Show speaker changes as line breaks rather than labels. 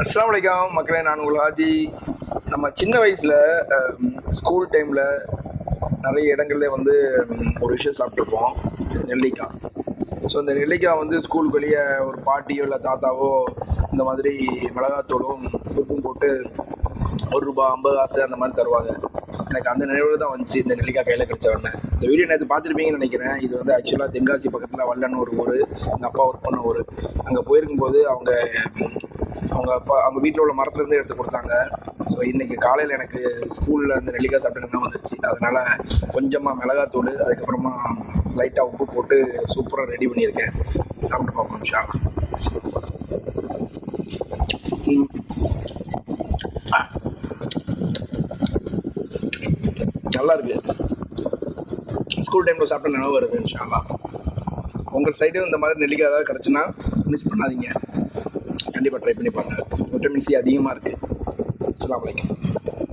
அஸ்ஸலாமு அலைக்கும் மக்களே, நான் உங்கள் ஹாஜி. நம்ம சின்ன வயசில் ஸ்கூல் டைமில் நிறைய இடங்கள்ல வந்து ஒரு விஷயம் சாப்பிட்ருப்போம், நெல்லிக்காய். ஸோ இந்த நெல்லிக்காய் வந்து ஸ்கூலுக்கு வெளியே ஒரு பாட்டியோ இல்லை தாத்தாவோ இந்த மாதிரி மிளகாத்தூளும் உப்பும் போட்டு ₹1 50 காசு அந்த மாதிரி தருவாங்க. எனக்கு அந்த நினைவு தான் வந்துச்சு இந்த நெல்லிக்காய் கையில் கிடச்ச உடனே. இந்த வீடியோ நேற்று பார்த்துருப்பீங்கன்னு நினைக்கிறேன். இது வந்து ஆக்சுவலாக தென்காசி பக்கத்தில் வல்லன்னு ஒரு ஊர், எங்கள் அப்பா ஒர்க் பண்ண ஊர். அங்கே போயிருக்கும்போது அவங்க வீட்டில் உள்ள மரத்துலேருந்து எடுத்து கொடுத்தாங்க. ஸோ இன்றைக்கி காலையில் எனக்கு ஸ்கூலில் இந்த நெல்லிக்காய் சாப்பிட்டு வந்துடுச்சு. அதனால் கொஞ்சமாக மிளகாத்தூள், அதுக்கப்புறமா லைட்டாக உப்பு போட்டு சூப்பராக ரெடி பண்ணியிருக்கேன். சாப்பிட்டு பார்ப்போம் இன்ஷா அல்லாஹ். நல்லா இருக்கு. ஸ்கூல் டைமில் சாப்பிட்ட நினைவு வருது இன்ஷா அல்லாஹ். உங்கள் சைடும் இந்த மாதிரி நெல்லிக்காய் ஏதாவது கிடச்சுன்னா மிஸ் பண்ணாதீங்க, கண்டிப்பாக ட்ரை பண்ணி பாருங்கள். விட்டமின் சி அதிகமாக இருக்குது. அஸ்ஸலாமு அலைக்கும்.